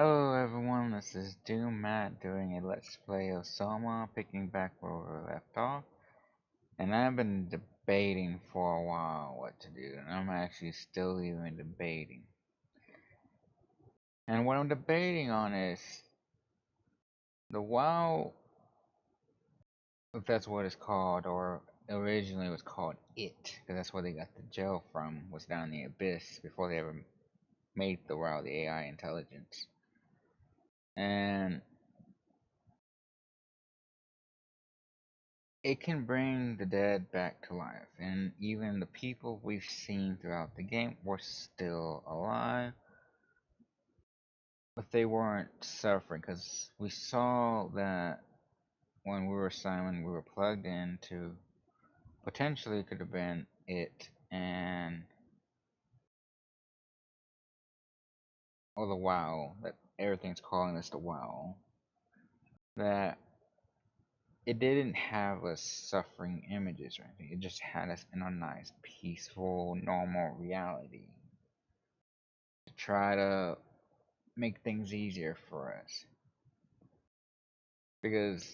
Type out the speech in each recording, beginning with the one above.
Hello everyone, this is Doom Matt doing a Let's Play of Soma, picking back where we left off. And I've been debating for a while what to do, and I'm actually still even debating. And what I'm debating on is the WoW, if that's what it's called, or originally it was called It, because that's where they got the gel from, was down in the Abyss before they ever made the WoW, the AI intelligence. And it can bring the dead back to life, and even the people we've seen throughout the game were still alive, but they weren't suffering because we saw that when we were Simon, we were plugged into potentially could have been it and or the WoW that everything's calling us the WoW. That it didn't have us suffering images or anything. It just had us in a nice, peaceful, normal reality to try to make things easier for us. Because,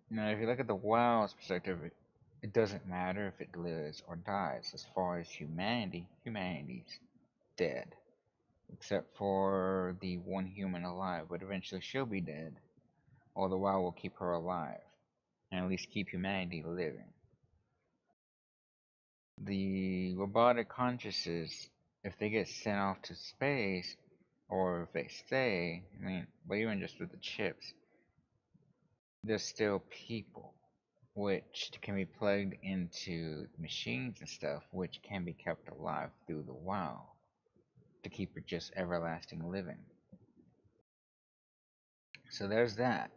if you look at the WoW's perspective, it doesn't matter if it lives or dies. As far as humanity, humanity's dead. Except for the one human alive, but eventually she'll be dead. Or the WoW will keep her alive. And at least keep humanity living. The robotic consciousness, if they get sent off to space, or if they stay, but even just with the chips, they're still people, which can be plugged into machines and stuff, which can be kept alive through the WoW to keep it just everlasting living. So there's that.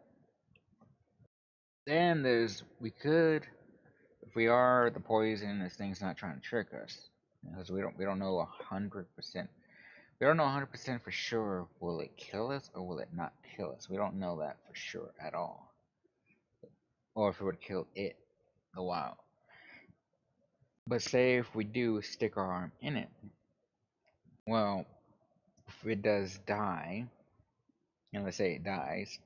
Then we could, if we are the poison, this thing's not trying to trick us, because we don't know 100%. We don't know 100% for sure. Will it kill us or will it not kill us? We don't know that for sure at all. Or if it would kill it, the WoW. But say if we do stick our arm in it, well, if it does die, and let's say it dies,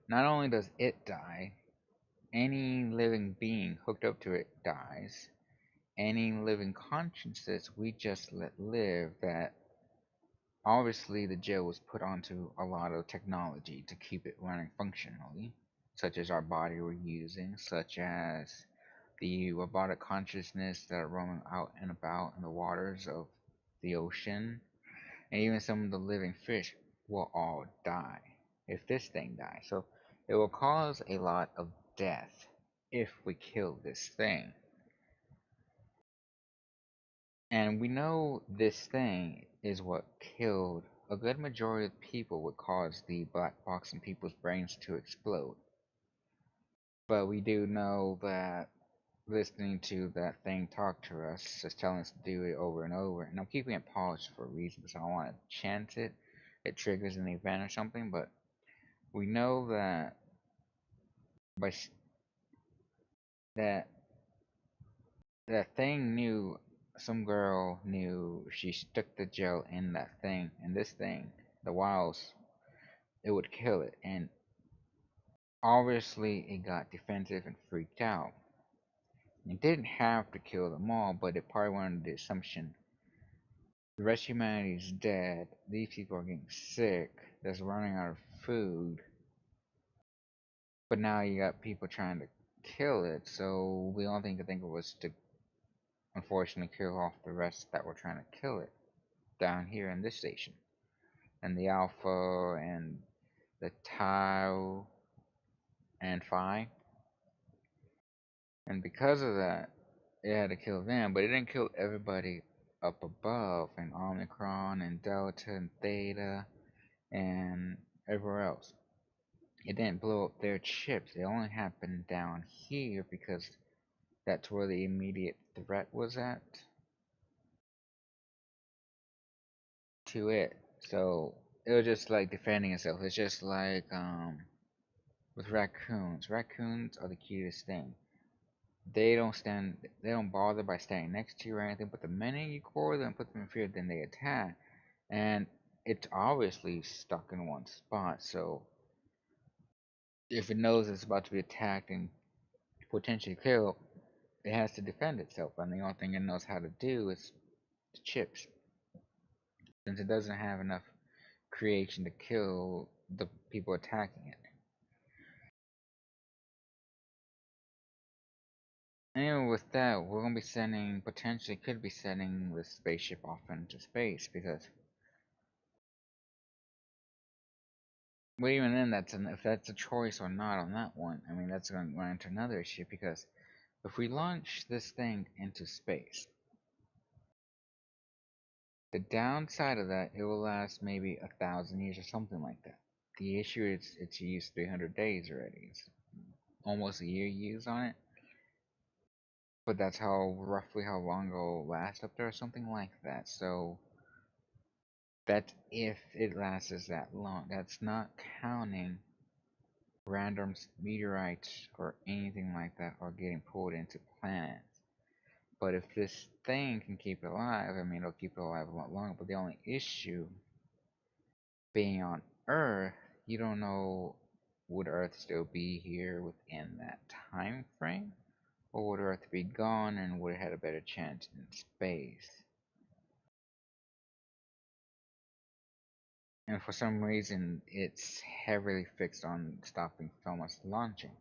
not only does it die, any living being hooked up to it dies. Any living consciousness we just let live, that obviously the jail was put onto a lot of technology to keep it running functionally, such as our body we're using, such as the robotic consciousness that are roaming out and about in the waters of the ocean, and even some of the living fish will all die if this thing dies. So it will cause a lot of death if we kill this thing. And we know this thing is what killed a good majority of people, would cause the black box in people's brains to explode. But we do know that listening to that thing talk to us is telling us to do it over and over. And I'm keeping it polished for a reason, because I don't want to chance it. It triggers an event or something. But we know that by that that thing knew, some girl knew, she stuck the gel in that thing, and this thing, the wilds, it would kill it. And obviously it got defensive and freaked out. It didn't have to kill them all, but it probably went under the assumption the rest of humanity is dead, these people are getting sick, there's running out of food, but now you got people trying to kill it, so the only thing to think of was to unfortunately kill off the rest that were trying to kill it down here in this station. And the Alpha and the Tau and Phi. And because of that, it had to kill them, but it didn't kill everybody up above, and Omicron and Delta and Theta and everywhere else. It didn't blow up their chips. It only happened down here because that's where the immediate threat was at to it. So it was just like defending itself. It's just like with raccoons. Raccoons are the cutest thing. They don't bother by standing next to you or anything, but the minute you corner them and put them in fear, then they attack. And it's obviously stuck in one spot. So if it knows it's about to be attacked and potentially killed, it has to defend itself. And the only thing it knows how to do is the chips, since it doesn't have enough creation to kill the people attacking it. Anyway, with that, we're gonna be sending, potentially could be sending the spaceship off into space because, well, even then, if that's a choice or not on that one, I mean, that's going to run into another issue because if we launch this thing into space, the downside of that, it will last maybe 1,000 years or something like that. The issue is it's used 300 days already. It's almost a year used on it. But that's how roughly how long it'll last up there or something like that. So that's if it lasts that long. That's not counting random meteorites or anything like that are getting pulled into planets. But if this thing can keep it alive, I mean, it'll keep it alive a lot longer. But the only issue being on Earth, you don't know, would Earth still be here within that time frame? Or would Earth be gone and would it have a better chance in space? And for some reason, it's heavily fixed on stopping Soma's launching.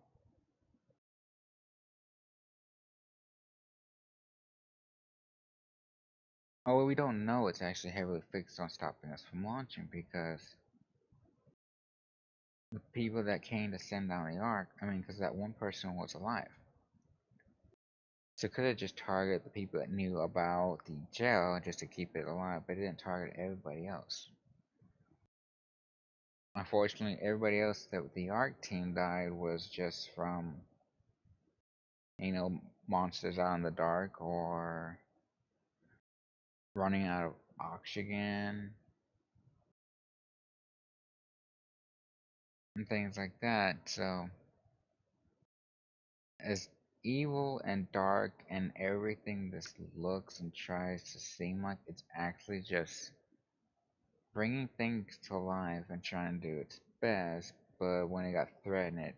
Oh, well, we don't know it's actually heavily fixed on stopping us from launching because the people that came to send down the Ark, I mean, because that one person was alive. So it could have just targeted the people that knew about the gel just to keep it alive, but it didn't target everybody else. Unfortunately, everybody else that the Ark team died was just from, monsters out in the dark or running out of oxygen and things like that. So, as evil and dark and everything this looks and tries to seem like, it's actually just bringing things to life and trying to do its best, but when it got threatened, it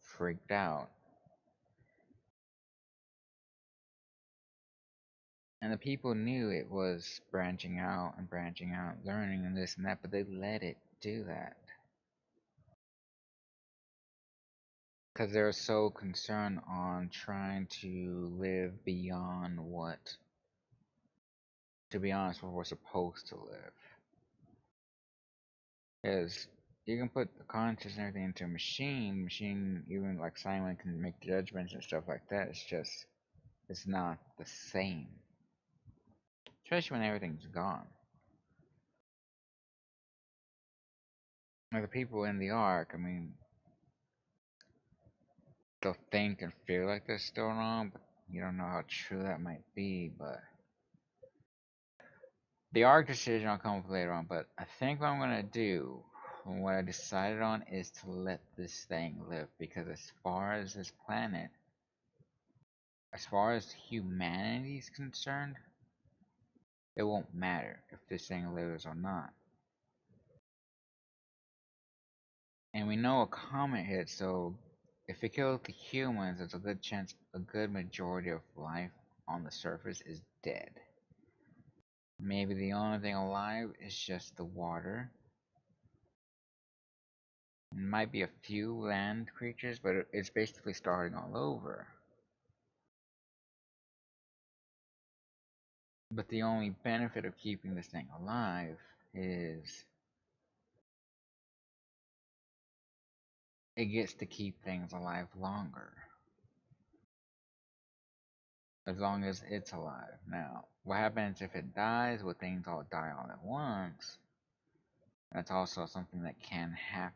freaked out. And the people knew it was branching out, learning and this and that, but they let it do that. Because they're so concerned on trying to live beyond what, to be honest, what we're supposed to live. Because you can put the conscious and everything into a machine, even like Simon can make judgments and stuff like that. It's just, it's not the same. Especially when everything's gone. Like the people in the Ark, I mean, they'll think and feel like they're still wrong, but you don't know how true that might be. But the Ark decision I'll come up with later on. But I think what I'm gonna do, what I decided on, is to let this thing live because as far as this planet, as far as humanity is concerned, it won't matter if this thing lives or not. And we know a comet hit, so if it kills the humans, there's a good chance a good majority of life on the surface is dead. Maybe the only thing alive is just the water. It might be a few land creatures, but it's basically starting all over. But the only benefit of keeping this thing alive is it gets to keep things alive longer. As long as it's alive. Now, what happens if it dies? Will things all die all at once? That's also something that can happen.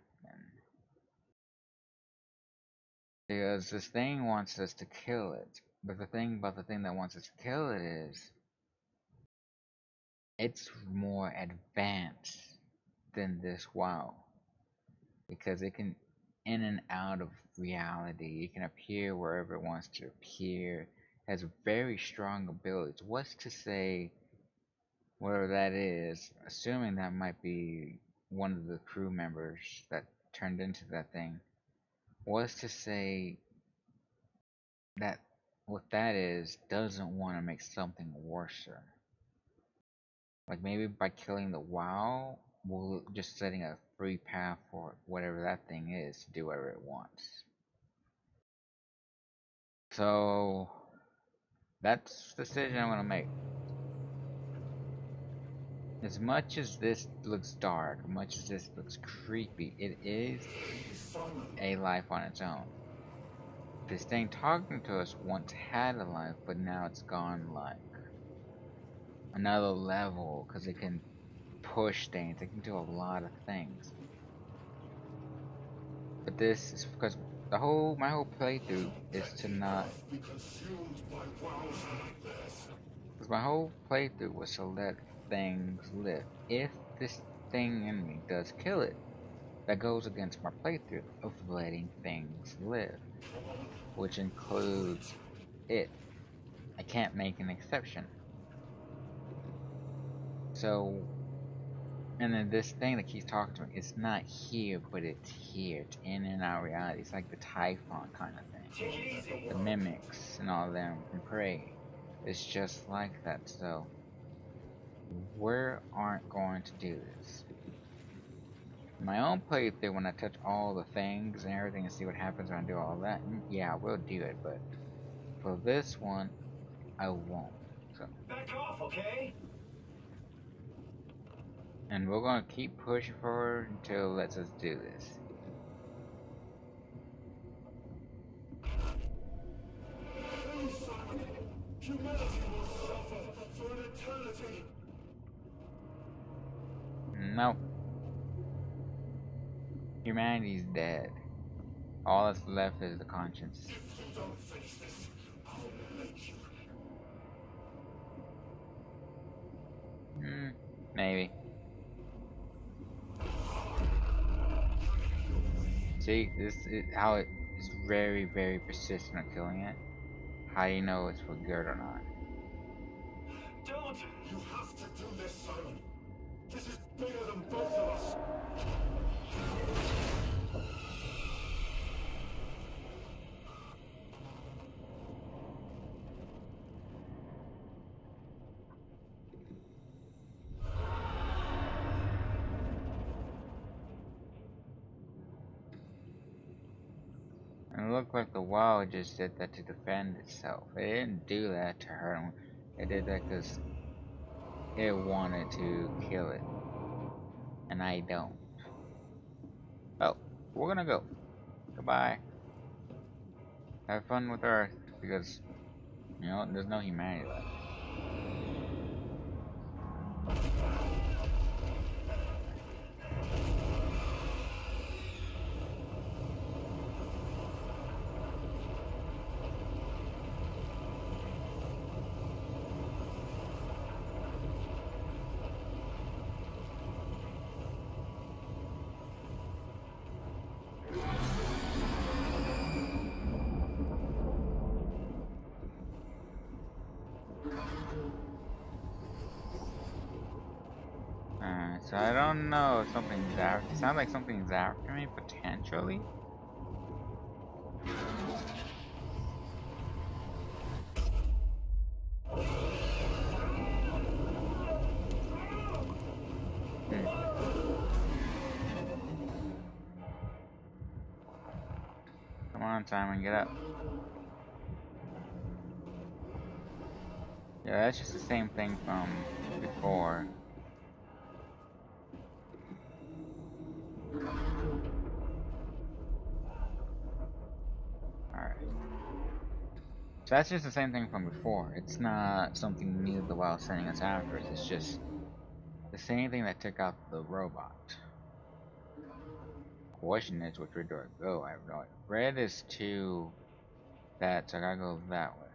Because this thing wants us to kill it. But the thing about the thing that wants us to kill it is it's more advanced than this WoW. Because it can in and out of reality. It can appear wherever it wants to appear. It has very strong abilities. What's to say whatever that is, assuming that might be one of the crew members that turned into that thing, was to say that what that is doesn't want to make something worse. Like maybe by killing the WoW, we're just setting a free path for whatever that thing is to do whatever it wants. So that's the decision I'm gonna make. As much as this looks dark, as much as this looks creepy, it is a life on its own. This thing talking to us once had a life, but now it's gone like another level because it can push things, it can do a lot of things. But this is because my whole playthrough is to not. Because my whole playthrough was to let things live. If this thing in me does kill it, that goes against my playthrough of letting things live, which includes it. I can't make an exception. So, and then this thing that keeps talking to me, it's not here, but it's here. It's in and out reality. It's like the Typhon kind of thing. The mimics and all of them and Prey. It's just like that, so we aren't going to do this. In my own playthrough, when I touch all the things and everything and see what happens when I do all that, yeah, I will do it, but for this one, I won't. So. Back off, okay? And we're gonna keep pushing forward until it lets us do this. Humanity will suffer for an eternity. Nope. Humanity's dead. All that's left is the conscience. If you don't finish this, I'll make you. Maybe. See, this is how it is very, very persistent on killing it. How do you know it's for good or not? Don't! You have to do this, Simon. This is bigger than both of us. And it looked like the WoW just did that to defend itself. It didn't do that to hurt him. It did that because it wanted to kill it. And I don't. Oh, we're gonna go. Goodbye. Have fun with Earth, because, you know, there's no humanity left. So I don't know if something's after. It sounds like something's after me, potentially. Come on, Simon, get up. Yeah, that's just the same thing from before. Alright. So that's just the same thing from before. It's not something new the WoW sending us after us. It's just the same thing that took out the robot. Question is, which way do I go? I have no idea. Red is to that, so I gotta go that way.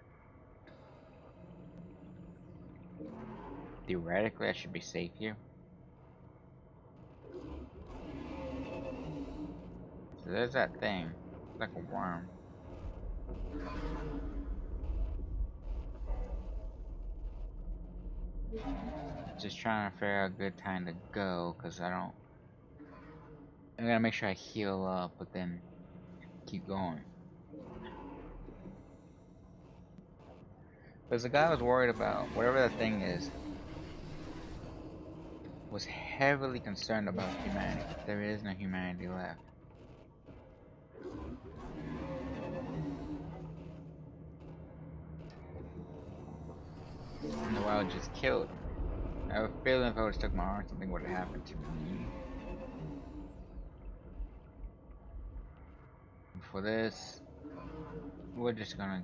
Theoretically, I should be safe here. So there's that thing. It's like a worm. Just trying to figure out a good time to go, cause I don't. I gotta make sure I heal up, but then keep going. Because the guy was worried about whatever that thing is, was heavily concerned about humanity. But there is no humanity left. And the wild just killed him. I have a feeling if I would have stuck my arm, something would have happened to me. And for this, we're just gonna.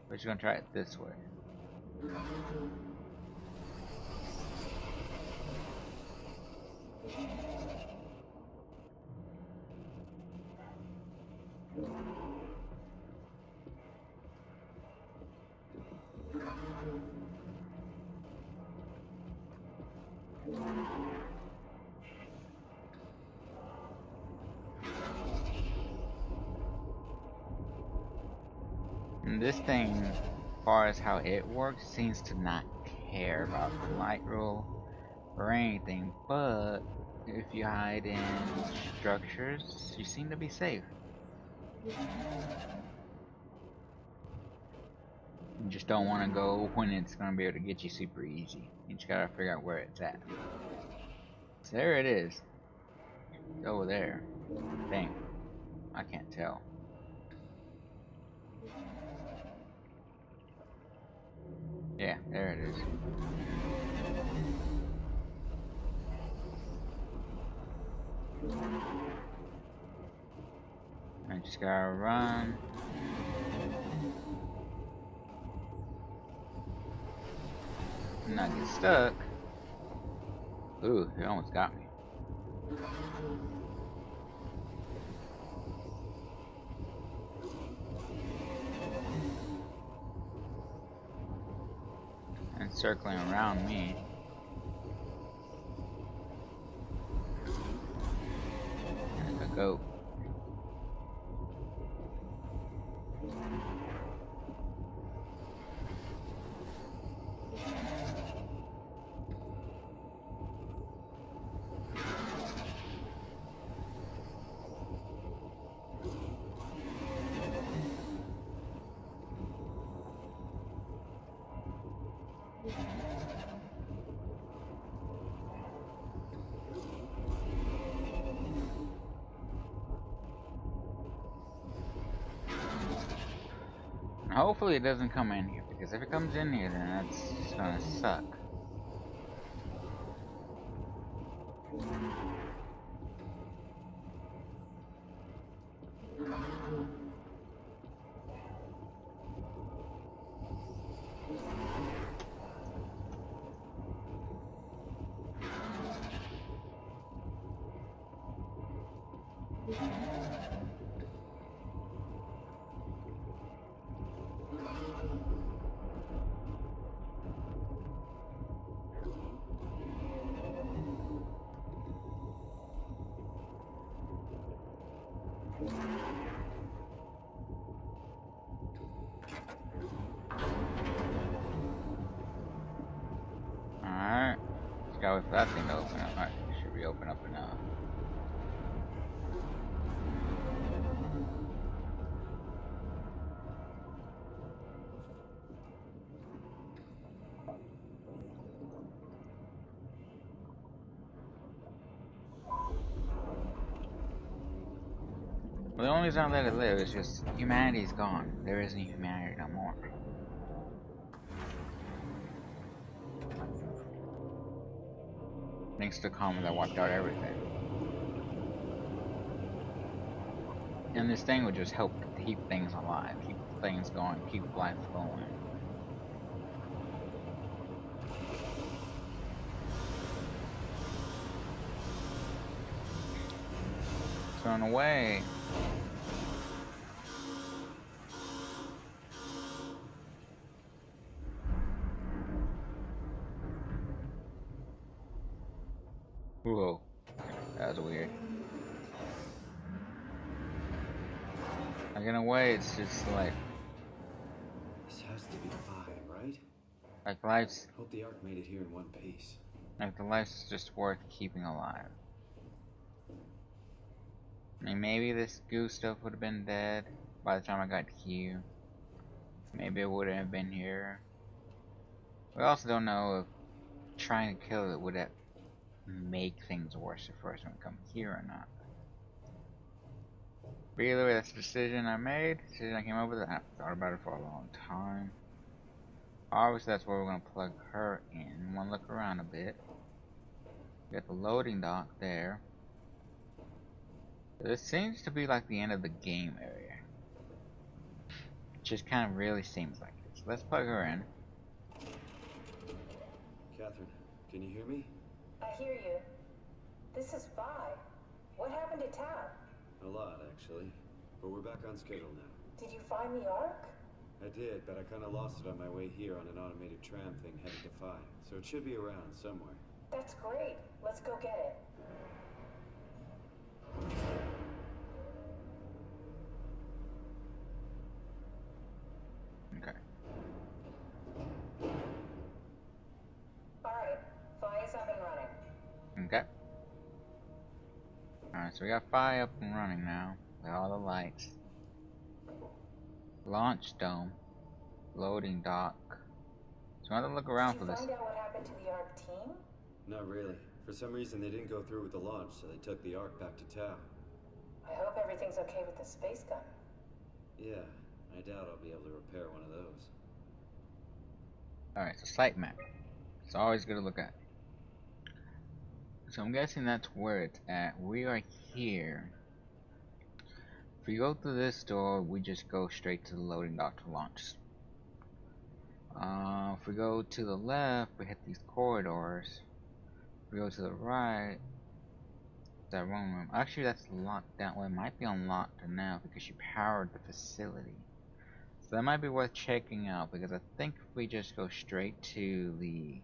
We're just gonna try it this way. And this thing, as far as how it works, seems to not care about the light rule or anything, but if you hide in structures, you seem to be safe. You just don't want to go when it's going to be able to get you super easy. You just gotta figure out where it's at. So there it is. It's over there. Dang. I can't tell. Yeah, there it is. I just gotta run. And not get stuck. Ooh, it almost got me. And circling around me. Like a goat. Hopefully it doesn't come in here, because if it comes in here, then that's just gonna suck. Alright. Just gotta wait for that thing to open up. Alright, it should be open up enough. Well, the only reason I let it live is just humanity's gone. There isn't humanity no more. Thanks to Karma that wiped out everything. And this thing would just help keep things alive, keep things going, keep life going. So in a way, whoa, that was weird. Like in a way, it's just like right? Like life's Hope the Ark made it here in one piece. like the life's just worth keeping alive. I mean, maybe this goose stuff would have been dead by the time I got here. Maybe it wouldn't have been here. We also don't know if trying to kill it would have make things worse if first one come here or not. But either way, that's the decision I made. Decision I came up with. I thought about it for a long time. Obviously, that's where we're gonna plug her in. Wanna look around a bit. We got the loading dock there. This seems to be like the end of the game area. It just kind of really seems like it. So let's plug her in. Catherine, can you hear me? I hear you. This is Vi. What happened to town? A lot, actually. But we're back on schedule now. Did you find the Ark? I did, but I kind of lost it on my way here on an automated tram thing headed to Phi. So it should be around somewhere. That's great. Let's go get it. Okay. Alright, Vi is up and running. Okay. Alright, so we got Phi up and running now. With all the lights. Launch dome. Loading dock. So I have to look around for Did you this. find out what happened to the Ark team? Not really. For some reason, they didn't go through with the launch, so they took the Ark back to town. I hope everything's okay with the space gun. Yeah, I doubt I'll be able to repair one of those. Alright, so site map. It's always good to look at. So I'm guessing that's where it's at. We are here. If we go through this door, we just go straight to the loading dock to launch. If we go to the left, we hit these corridors. If we go to the right, that one room. Actually, that's locked down. Well, it might be unlocked now because she powered the facility. So that might be worth checking out because I think if we just go straight to the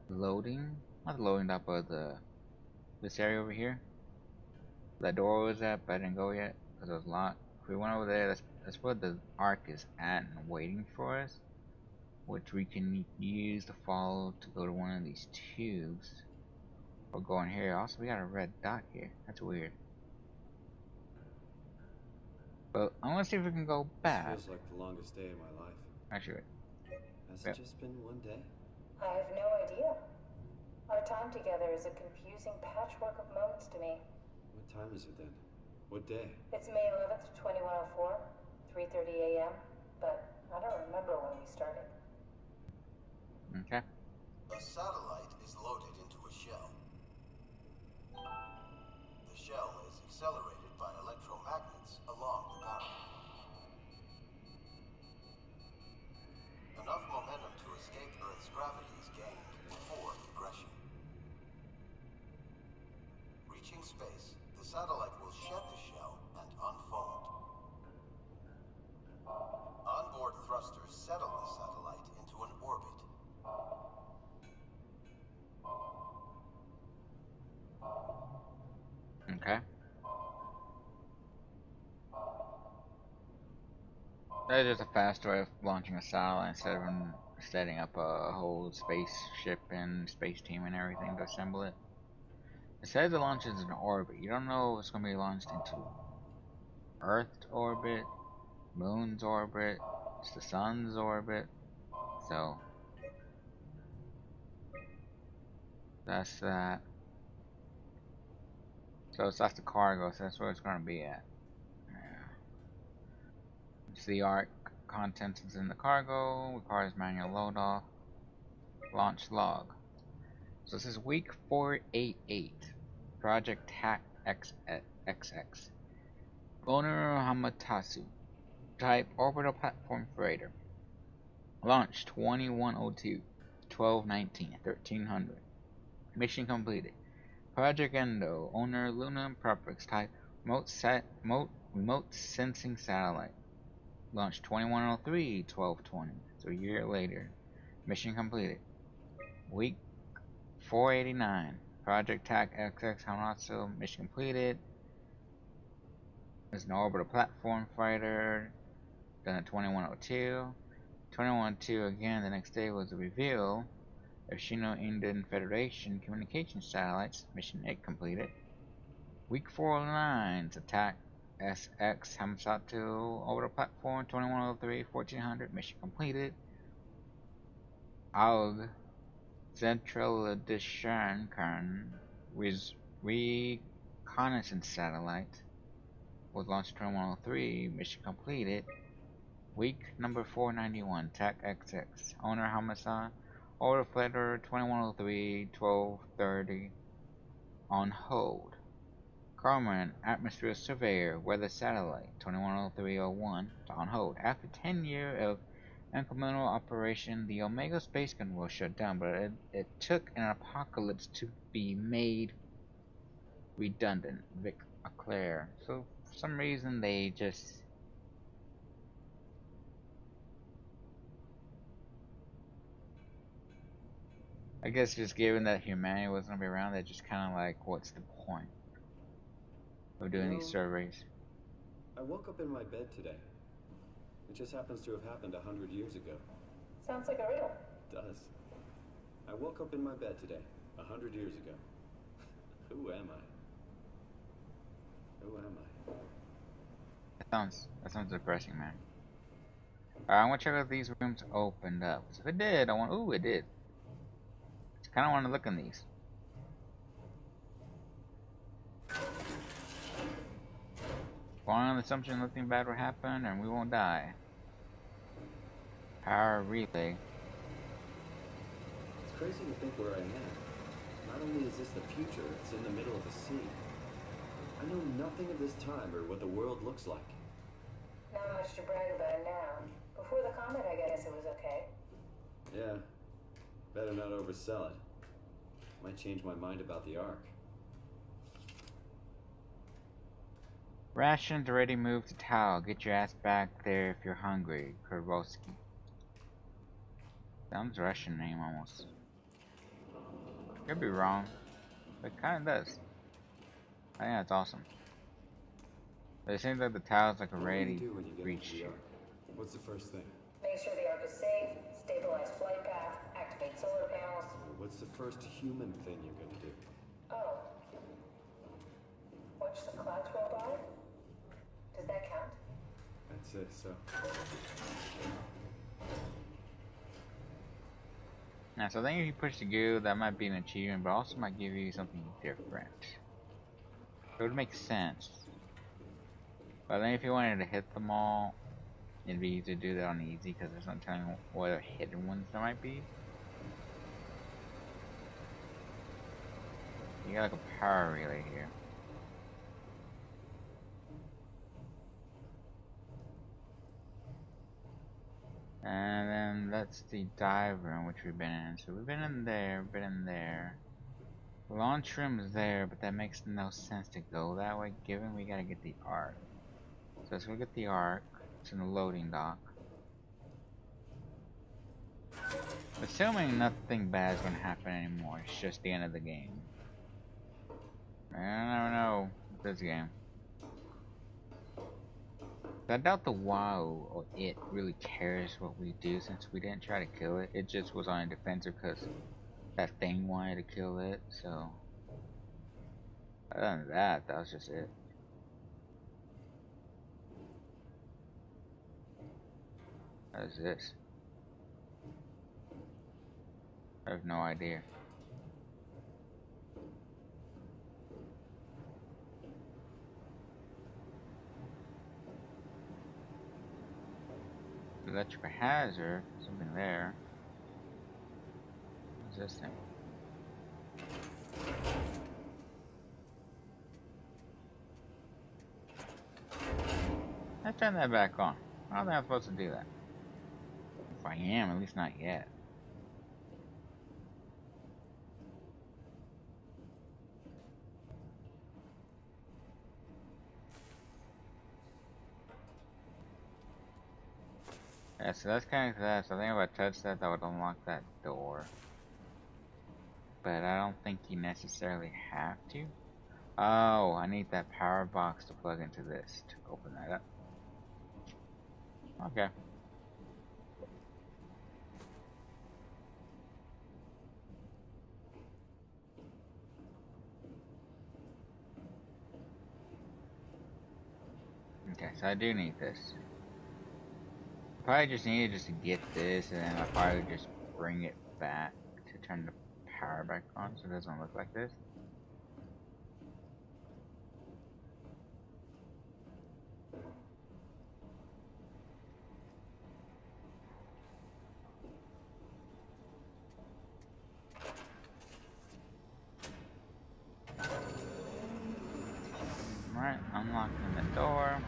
loading, not the loading dock, but this area over here. That door was at, but I didn't go yet because it was locked. If we went over there, that's where the Ark is at and waiting for us, which we can use to follow to go to one of these tubes. Or go in here. Also, we got a red dot here. That's weird. But I want to see if we can go back. This feels like the longest day of my life. Actually, Has Yep. it just been one day? I have no idea. Our time together is a confusing patchwork of moments to me. What time is it then? What day? It's May 11th, 2104, 3:30 a.m., but I don't remember when we started. okay. A satellite is loaded into a shell. The shell is accelerated by electromagnets along the power. Enough momentum to escape Earth's gravity is gained before regression. Reaching space, the satellite will shed the shell and unfold. Onboard thrusters settle the satellite into an orbit. Okay. That is just a faster way of launching a satellite instead of setting up a whole spaceship and space team and everything to assemble it. It says it launches in orbit. You don't know if it's going to be launched into Earth's orbit, Moon's orbit, it's the Sun's orbit. So that's that. So that's the cargo. So that's where it's going to be at. Yeah. It's the Ark. Contents is in the cargo. Requires manual load off. Launch log. So this is week 488. Project TAC XX. Owner Hamatsu. Type orbital platform freighter. Launch 2102, 1219, 1300. Mission completed. Project Endo. Owner Luna Preference. Type remote sensing satellite. Launch 2103, 1220. So a year later. Mission completed. Week 489. Project TAC XX Hamatsu. Mission completed. There's an orbital platform fighter. Done at 2102. 21-2 again. The next day was the reveal of Sino-Indian Federation communication satellites. Mission 8 completed. Week 409's attack SX Hamasato over the platform 2103 1400. Mission completed. AUG Zentraldischarnkarn reconnaissance satellite was launched 2103. Mission completed. Week number 491, TAC XX. Owner Hamasa, Order Flitter 2103 1230 on hold. Carmen, Atmosphere Surveyor, Weather Satellite 210301 on hold. After 10 years of incremental operation, the Omega Space Gun was shut down, but it took an apocalypse to be made redundant. Vic Eclair. So, for some reason, they just. I guess just given that humanity wasn't gonna be around, they're just kind of like, what's the point of doing these surveys? I woke up in my bed today. It just happens to have happened 100 years ago. Sounds like a riddle. It does. I woke up in my bed today, 100 years ago. Who am I? Who am I? That sounds depressing, man. Alright, I want to check if these rooms opened up. So if it did, ooh, it did. I kind of want to look in these. On the assumption nothing bad will happen and we won't die. Power relay. It's crazy to think where I am. Not only is this the future, it's in the middle of the sea. I know nothing of this time or what the world looks like. Not much to brag about now. Before the comet, I guess it was okay. Yeah. Better not oversell it. Might change my mind about the Ark. Rations already moved to Tau. Get your ass back there if you're hungry. Kurboski. Sounds Russian name almost. Could be wrong. But it kinda does. I think that's awesome. But it seems like the Tau's like already reached here. What's the first thing? Make sure the Ark is safe, stabilize flight path, activate solar panels. What's the first human thing you're gonna do? Oh. Watch the clouds roll by? Does that count? That's it, so. Now, so I think if you push the goo, that might be an achievement, but also might give you something different. It would make sense. But then if you wanted to hit them all, it'd be easy to do that on easy, because there's not telling what other hidden ones there might be. You got like a power relay here. And then that's the dive room which we've been in. So we've been in there, been in there. The launch room is there, but that makes no sense to go that way given we gotta get the Ark. So let's go get the Ark. It's in the loading dock. Assuming nothing bad is gonna happen anymore, it's just the end of the game. I don't know with this game. I doubt the WoW or it really cares what we do since we didn't try to kill it. It just was on a defensive because that thing wanted to kill it, so. Other than that, that was just it. What is this? I have no idea. Electrical hazard, something there. What's this thing? Let's turn that back on. I don't think I'm supposed to do that. If I am, at least not yet. Yeah, so that's kind of that. So I think if I touch that, that would unlock that door. But I don't think you necessarily have to. Oh, I need that power box to plug into this to open that up. Okay. So I do need this. Probably just needed just to get this, and then I'll probably just bring it back to turn the power back on so it doesn't look like this. Alright, unlocking the door.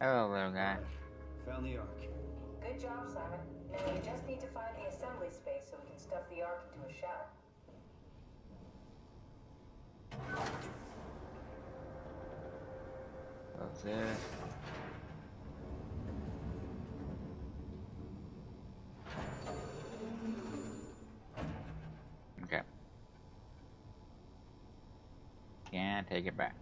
Hello, little guy. Found the Ark. Good job, Simon. Now we just need to find the assembly space so we can stuff the Ark into a shell. That's it. Okay. Can't take it back.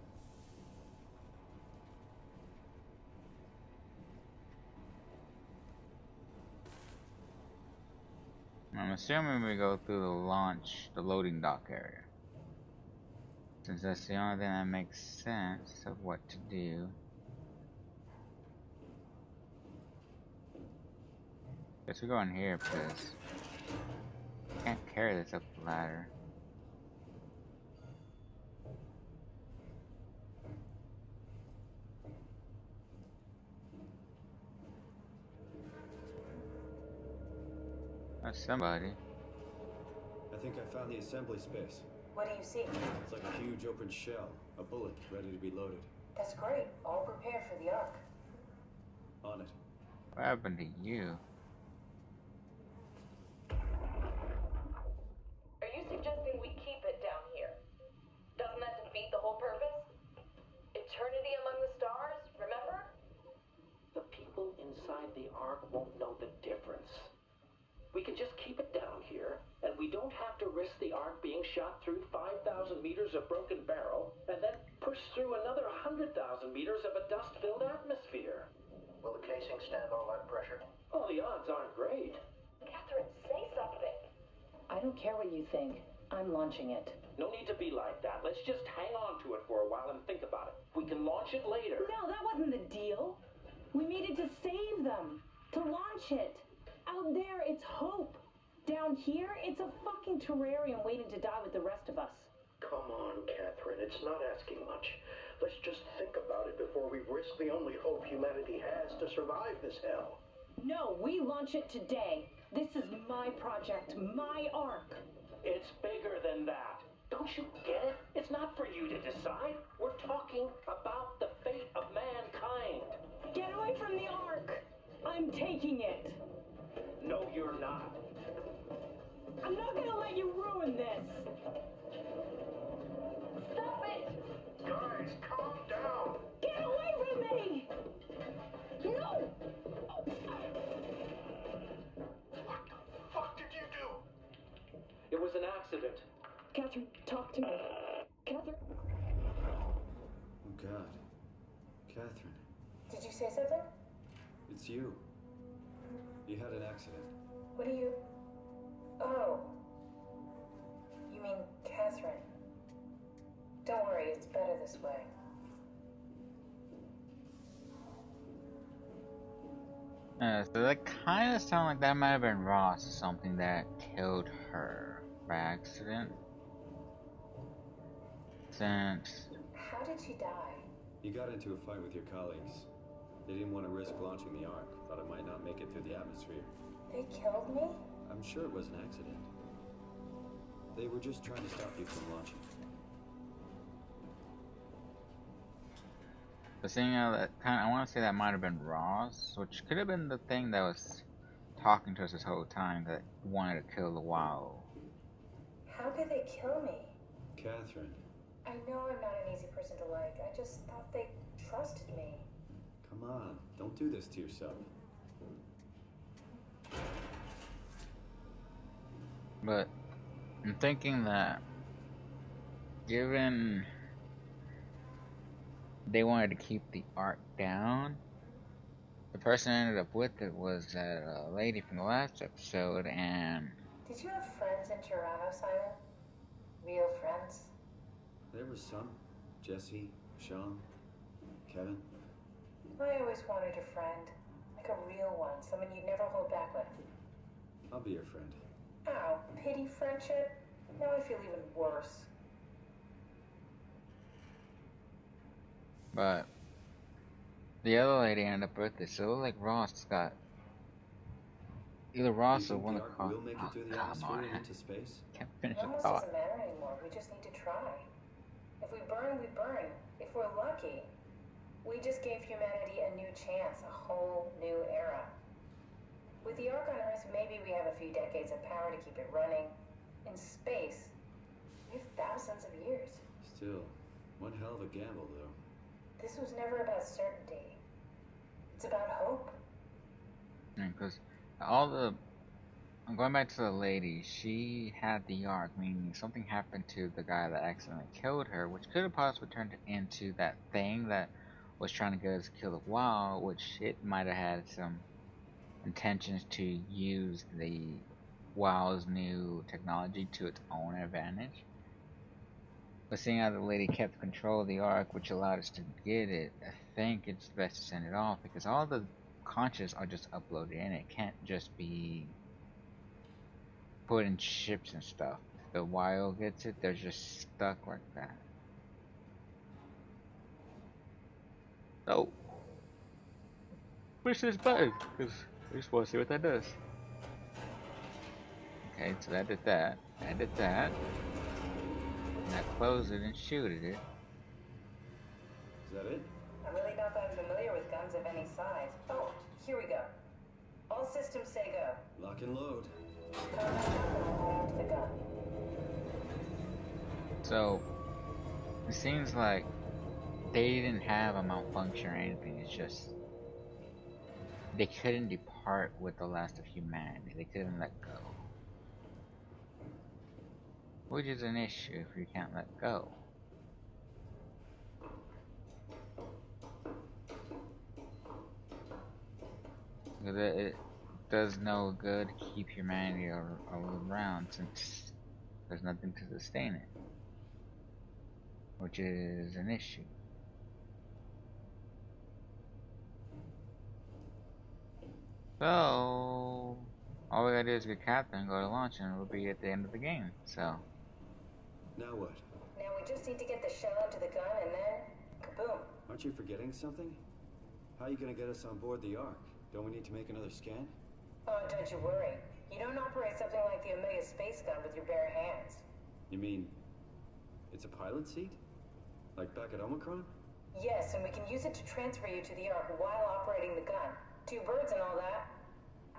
I'm assuming we go through the loading dock area. Since that's the only thing that makes sense of what to do. Guess we go in here because I can't carry this up the ladder. That's somebody. I think I found the assembly space. What do you see? It's like a huge open shell, a bullet ready to be loaded. That's great. All prepared for the Ark. On it. What happened to you? Are you suggesting we keep it down here? Doesn't that defeat the whole purpose? Eternity among the stars, remember? The people inside the Ark won't know the difference. We can just keep it down here, and we don't have to risk the Ark being shot through 5,000 meters of broken barrel, and then push through another 100,000 meters of a dust-filled atmosphere. Will the casing stand all that pressure? Oh, the odds aren't great. Catherine, say something. I don't care what you think. I'm launching it. No need to be like that. Let's just hang on to it for a while and think about it. We can launch it later. No, that wasn't the deal. We needed to save them. To launch it. Out there, it's hope. Down here, it's a fucking terrarium waiting to die with the rest of us. Come on, Catherine. It's not asking much. Let's just think about it before we risk the only hope humanity has to survive this hell. No, we launch it today. This is my project, my Ark. It's bigger than that. Don't you get it? It's not for you to decide. We're talking about the fate of mankind. Get away from the Ark. I'm taking it. No, you're not. I'm not gonna let you ruin this. Stop it! Guys, calm down. Get away from me! No! What the fuck did you do? It was an accident. Catherine, talk to me. Catherine. Oh God. Catherine, Did you say something? it's you. You had an accident. What do you... Oh. You mean Catherine. Don't worry, it's better this way. So that kind of sounded like that might have been Ross or something that killed her by accident. Since... How did she die? You got into a fight with your colleagues. They didn't want to risk launching the Ark. Thought it might not make it through the atmosphere. They killed me? I'm sure it was an accident. They were just trying to stop you from launching. The thing that I want to say that might have been Ross, which could have been the thing that was talking to us this whole time that wanted to kill the WoW. How could they kill me? Catherine, I know I'm not an easy person to like. I just thought they trusted me. come on. Don't do this to yourself. But I'm thinking that given they wanted to keep the Ark down, the person I ended up with it was that lady from the last episode, and Did you have friends in Toronto, Simon? Real friends? There was some. Jesse, Sean, Kevin. I always wanted a friend. Like a real one, someone you'd never hold back with. I'll be your friend. Ow, pity friendship? Now I feel even worse. But the other lady ended up with this, so it looked like Ross got either Do you Ross or think one the of the Ark will make it through the come atmosphere on. and into space? Can't finish It the almost thought. doesn't matter anymore. We just need to try. If we burn, we burn. If we're lucky, we just gave humanity a new chance, a whole new era. With the Ark on Earth, maybe we have a few decades of power to keep it running. In space, we have thousands of years. Still, one hell of a gamble, though. This was never about certainty. It's about hope. Because all the, I'm going back to the lady, she had the Ark, meaning something happened to the guy that accidentally killed her, which could have possibly turned it into that thing that was trying to get us to kill the WoW, which it might have had some intentions to use the WoW's new technology to its own advantage. But seeing how the lady kept control of the Ark, which allowed us to get it, I think it's best to send it off, because all the conscious are just uploaded in. It can't just be put in ships and stuff. If the wild gets it, they're just stuck like that. Oh, push this button, because I just want to see what that does. Okay, so that did that. That did that. And I closed it and shooted it. Is that it? I'm really not that familiar with guns of any size. Oh, here we go. All systems say go. Lock and load. The gun. So, it seems like they didn't have a malfunction or anything. It's just they couldn't depart with the last of humanity. They couldn't let go. Which is an issue if you can't let go. Because it does no good to keep humanity around since there's nothing to sustain it. Which is an issue. So, all we gotta do is get Catherine, go to launch, and we'll be at the end of the game, so. Now what? Now we just need to get the shell into the gun and then, kaboom. Aren't you forgetting something? How are you gonna get us on board the Ark? Don't we need to make another scan? Oh, don't you worry. You don't operate something like the Omega space gun with your bare hands. You mean, it's a pilot seat? Like back at Omicron? Yes, and we can use it to transfer you to the Ark while operating the gun. 2 birds and all that.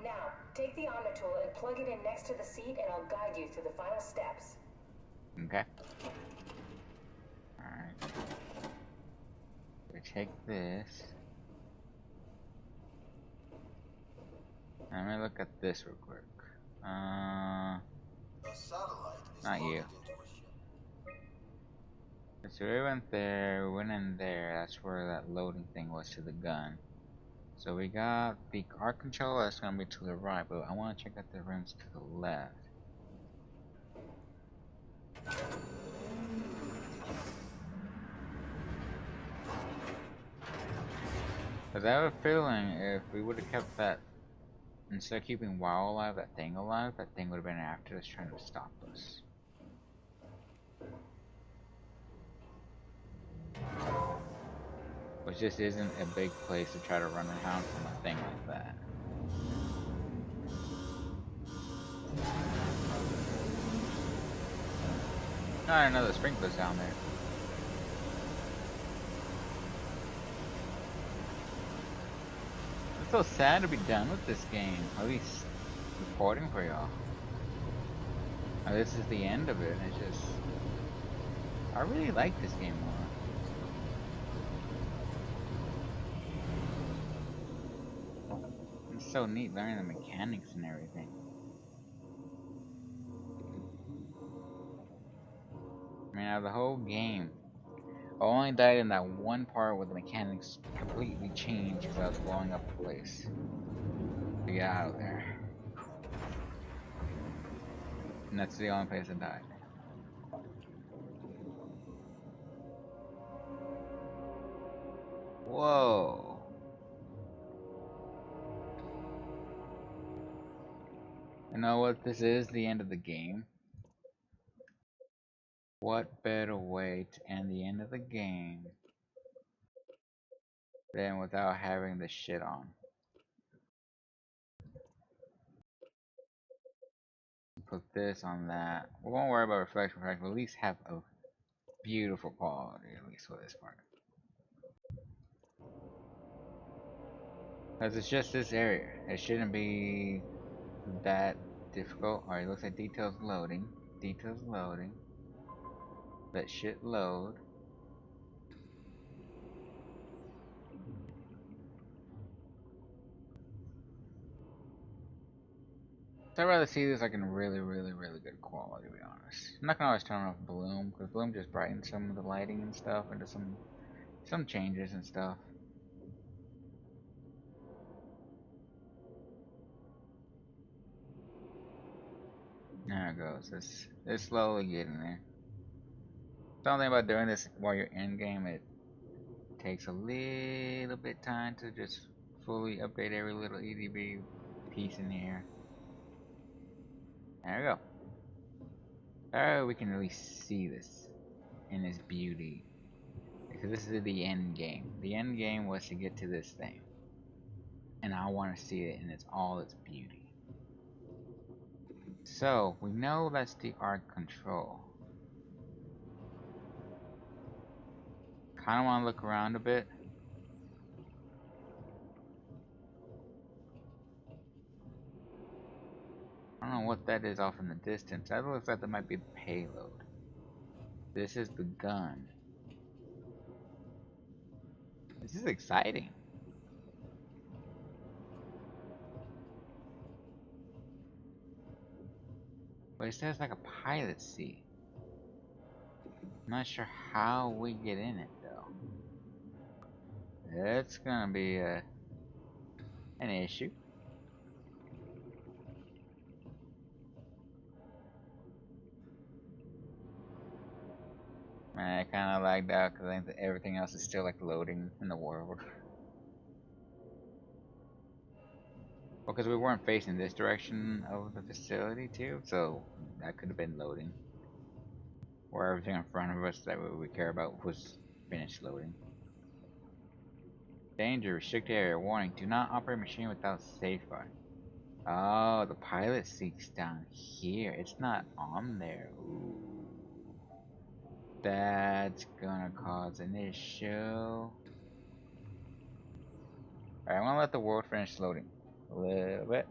Now, take the Omnitool and plug it in next to the seat and I'll guide you through the final steps. Okay. Alright. We take this. Let me look at this real quick. The satellite is Not you. loaded into a ship. So we went there, we went in there, that's where that loading thing was to the gun. So we got the Arc controller, that's gonna be to the right, but I wanna check out the rooms to the left. Cause I have a feeling if we would have kept that, instead of keeping WoW alive, that thing would have been after us trying to stop us. Which just isn't a big place to try to run around from a thing like that. I didn't know the sprinklers down there. It's so sad to be done with this game. At least recording for y'all. This is the end of it. It's just, I really like this game more. It's so neat learning the mechanics and everything. I mean, out of the whole game, I only died in that one part where the mechanics completely changed because I was blowing up the place to get out of there. And that's the only place I died. Whoa. You know what? This is the end of the game. What better way to end the end of the game than without having the shit on? Put this on that. We won't worry about reflection, but at least have a beautiful quality, at least for this part. Because it's just this area. It shouldn't be that difficult. Alright, looks like details loading. Details loading. Let shit load. So I'd rather see this like in really good quality, to be honest. I'm not gonna always turn off Bloom, because Bloom just brightens some of the lighting and stuff into some changes and stuff. There it goes. It's slowly getting there. The only thing about doing this while you're in game, it takes a little bit time to just fully update every little EDB piece in here. There we go. Alright, we can really see this in its beauty. Because this is the end game. The end game was to get to this thing. And I want to see it in all its beauty. So, we know that's the arc control. Kinda want to look around a bit. I don't know what that is off in the distance. That looks like that might be the payload. This is the gun. This is exciting. But it says like a pilot seat. I'm not sure how we get in it though. It's gonna be an issue. I kind of like that because I think that everything else is still like loading in the world. Well, because we weren't facing this direction of the facility too, so that could have been loading. Or everything in front of us that we care about was finished loading. Danger, restricted area, warning, do not operate machine without safeguard. Oh, the pilot seat's down here. It's not on there. Ooh. That's gonna cause an issue. Alright, I'm gonna let the world finish loading a little bit.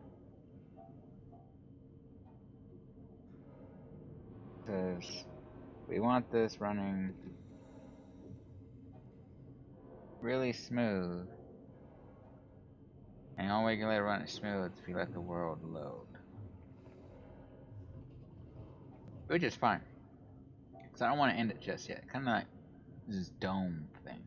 Because we want this running really smooth. And the only way you can let it run smooth is if you let the world load. Which is fine. Because I don't want to end it just yet. Kind of like this dome thing.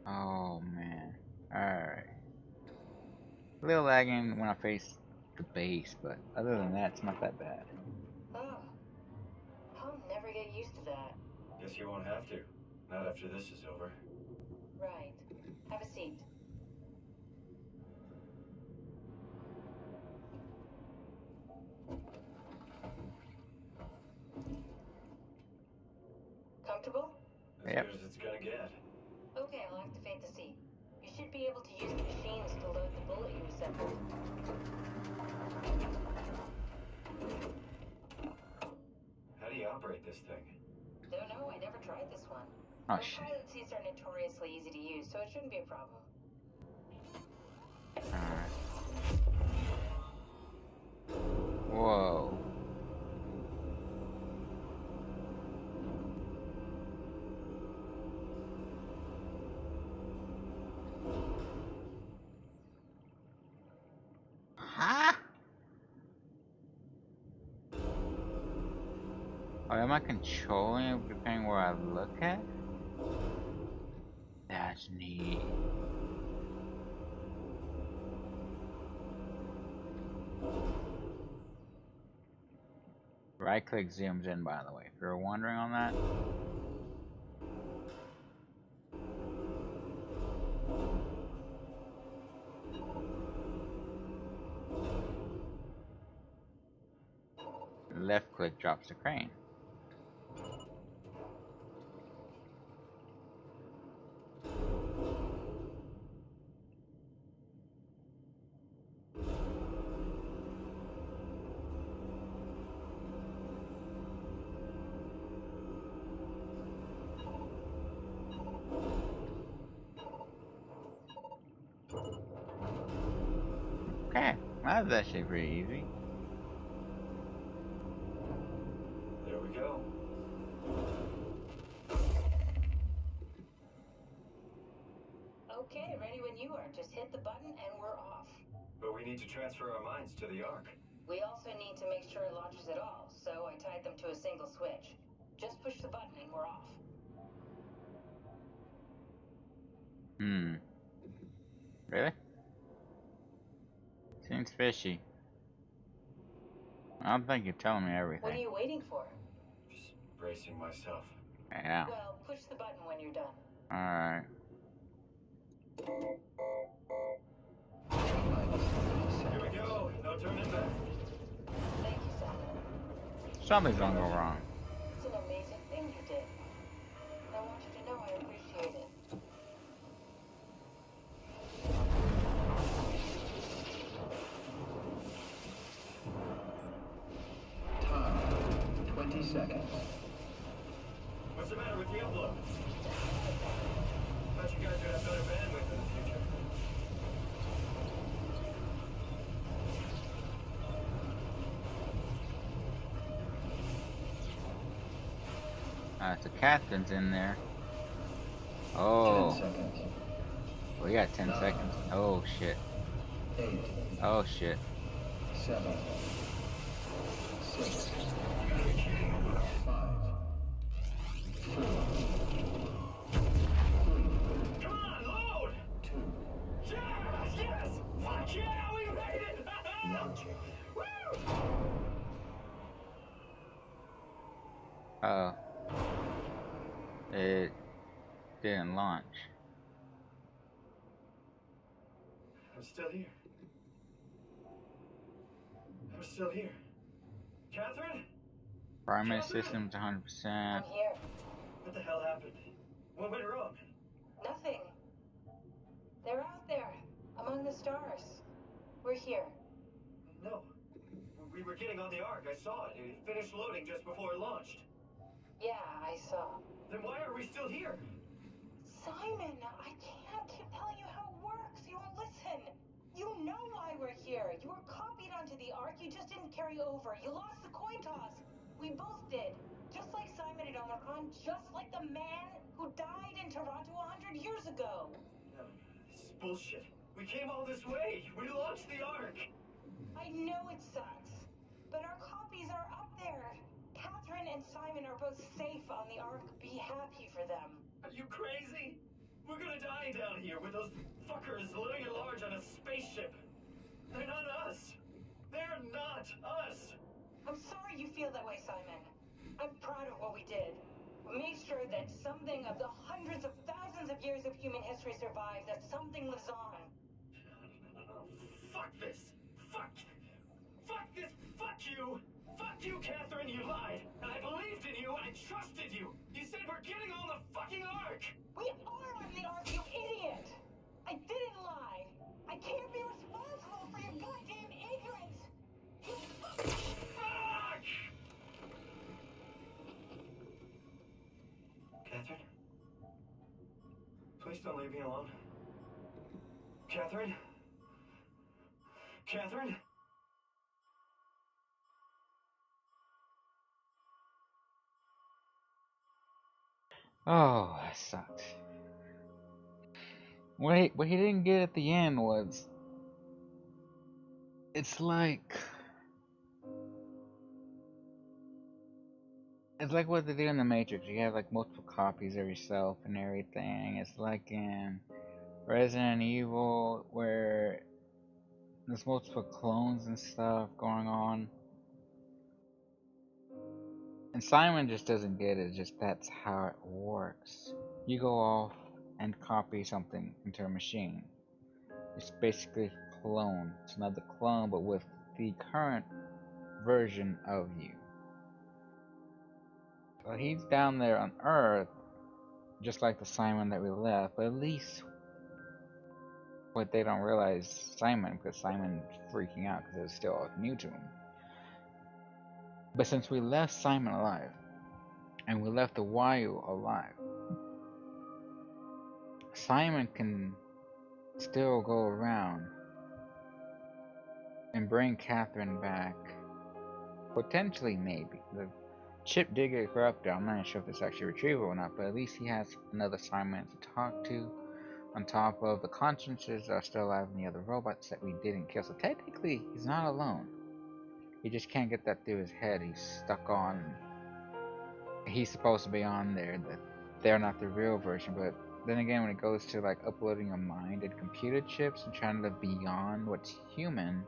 Oh man. Alright. A little lagging when I face the base, but other than that, it's not that bad. Oh, I'll never get used to that. Guess you won't have to. Not after this is over. Right. Have a seat. Comfortable? As Yep. good as it's gonna get. Okay, I'll activate the seat. You should be able to use the machines to load the bullet you assembled. How do you operate this thing? Don't know, I never tried this one. Oh Our shit. pilot seats are notoriously easy to use, so it shouldn't be a problem. Alright. Whoa. Huh? Oh, am I controlling it depending where I look at? That's neat. Right click zooms in, by the way, if you're wondering on that. Left click drops the crane. Okay, that was actually pretty easy. There we go. Okay, ready when you are. Just hit the button and we're off. But we need to transfer our minds to the Ark. We also need to make sure it launches at all, so I tied them to a single switch. Just push the button and we're off. Really? Seems fishy. I don't think you're telling me everything. What are you waiting for? Just bracing myself. Yeah. Well, push the button when you're done. Alright. Here we go. No turning back. Thank you, Simon. Something's gonna go wrong. It's an amazing thing you did. And I want you to know I appreciate it. Time, 20 seconds. What's the matter with the upload? Thought you guys would have better bandwidth in the future. So Catherine's in there. 10 Oh, seconds. we got 10 seconds. Oh shit. 8, Oh shit. 7, 6, 5, 4, 3, Come on, load! 2, Yes! Yes! Fuck yeah! We made it! launching. Woo! Uh-oh. It didn't launch. I'm still here. I'm still here. Catherine? Primary Catherine? system's 100%. I'm here. What the hell happened? What went wrong? Nothing. They're out there, among the stars. We're here. No. We were getting on the Ark. I saw it. It finished loading just before it launched. Yeah, I saw. Then why are we still here? Simon, I can't keep telling you how it works. You won't listen. You know why we're here. You were copied onto the Ark. You just didn't carry over. You lost the coin toss. We both did. Just like Simon at Omicron, just like the man who died in Toronto 100 years ago. No, this is bullshit. We came all this way. We launched the Ark. I know it sucks, but our copies are up there. Catherine and Simon are both safe on the Ark. Be happy for them. Are you crazy? We're gonna die down here with those fuckers living at large on a spaceship. They're not us. They're not us. I'm sorry you feel that way, Simon. I'm proud of what we did. We made sure that something of the hundreds of thousands of years of human history survived, that something lives on. No. Fuck this. Fuck this. Fuck you. Fuck you, Catherine. You lied. And I believed in you. I trusted you. You said we're getting on the fucking Ark. We are on the Ark, you idiot! I didn't lie. I can't be responsible for your goddamn ignorance. Fuck! Catherine? Please don't leave me alone. Catherine? Catherine? Oh, that sucks. What he didn't get at the end was, it's like what they do in the Matrix. You have like multiple copies of yourself and everything. It's like in Resident Evil where there's multiple clones and stuff going on. And Simon just doesn't get it, just that's how it works. You go off and copy something into a machine. It's basically a clone. It's another clone, but with the current version of you. So he's down there on Earth, just like the Simon that we left, but at least what they don't realize, Simon, because Simon's freaking out because it's still all new to him. But since we left Simon alive, and we left the Wayu alive, Simon can still go around and bring Catherine back. Potentially, maybe. The chip did get corrupted. I'm not sure if it's actually retrievable or not, but at least he has another Simon to talk to. On top of the consciences that are still alive in the other robots that we didn't kill. So technically, he's not alone. He just can't get that through his head. He's stuck on. He's supposed to be on there. That they're not the real version. But then again, when it goes to like uploading a mind and computer chips and trying to live beyond what's human,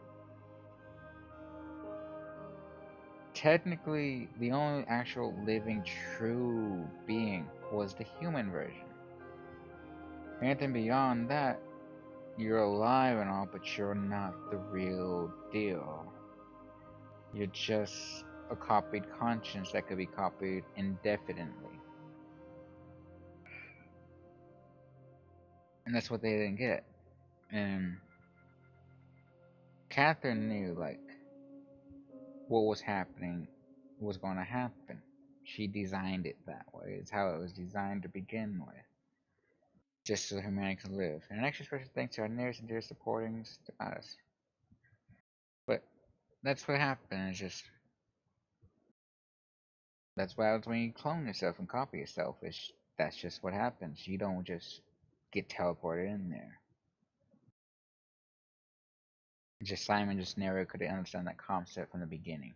technically, the only actual living true being was the human version. Anything beyond that, you're alive and all, but you're not the real deal. You're just a copied conscience that could be copied indefinitely. And that's what they didn't get. And Catherine knew, like, what was happening was going to happen. She designed it that way. It's how it was designed to begin with. Just so humanity can live. And an extra special thanks to our nearest and dearest supporting us. But that's what happened. It's just that's what happens when you clone yourself and copy yourself. That's just what happens. You don't just get teleported in there. Just Simon just never could understand that concept from the beginning.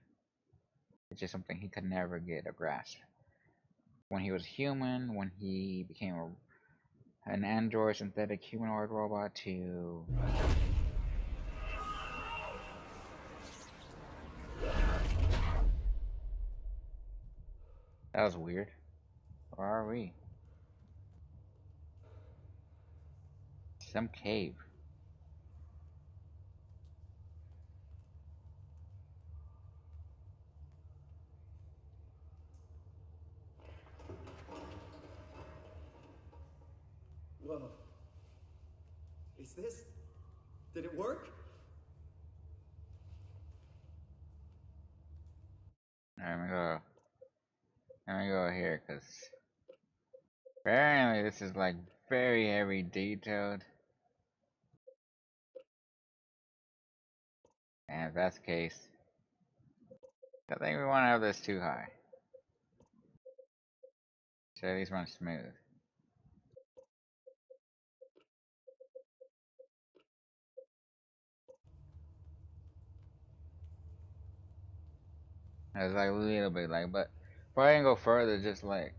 It's just something he could never get a grasp. When he was human, when he became an android synthetic humanoid robot to that was weird. Where are we? Some cave. Whoa. Is this... Did it work? Let me go. Let me go here, cause apparently this is like very heavy detailed. And if that's the case, I think we want to have this too high. So at least run smooth. It's like a little bit like, but before I can go further, just like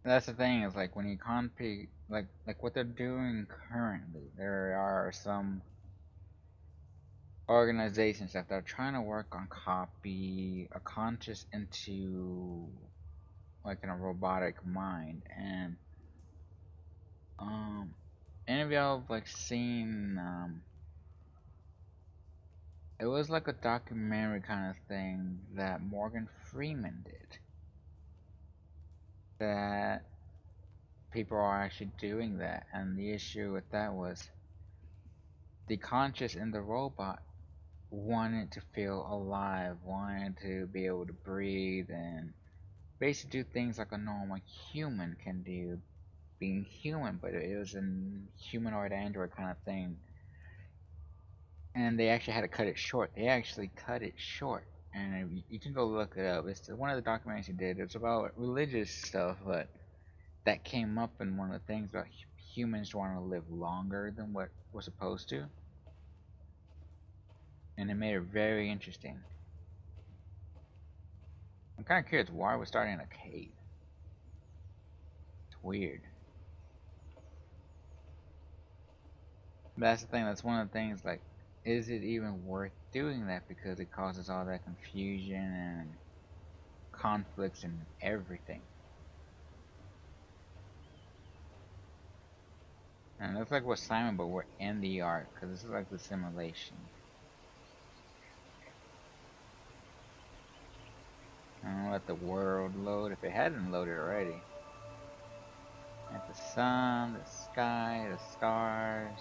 that's the thing is like when you compete, like what they're doing currently, there are some organizations that they're trying to work on copy a conscious into like in a robotic mind, and any of y'all have like seen it was like a documentary kind of thing that Morgan Freeman did that people are actually doing that, and the issue with that was the conscious in the robot wanted to feel alive, wanted to be able to breathe, and basically do things like a normal human can do, being human, but it was a humanoid android kind of thing. And they actually had to cut it short. They actually cut it short, and you can go look it up. It's one of the documentaries he did. It's about religious stuff, but that came up in one of the things about humans want to live longer than what we're supposed to, and it made it very interesting. I'm kind of curious why we're starting in a cave. It's weird. But that's the thing. That's one of the things. Like, is it even worth doing that because it causes all that confusion and conflicts and everything. And it looks like we're Simon, but we're in the Ark, because this is like the simulation. I'm gonna let the world load if it hadn't loaded already. At the sun, the sky, the stars.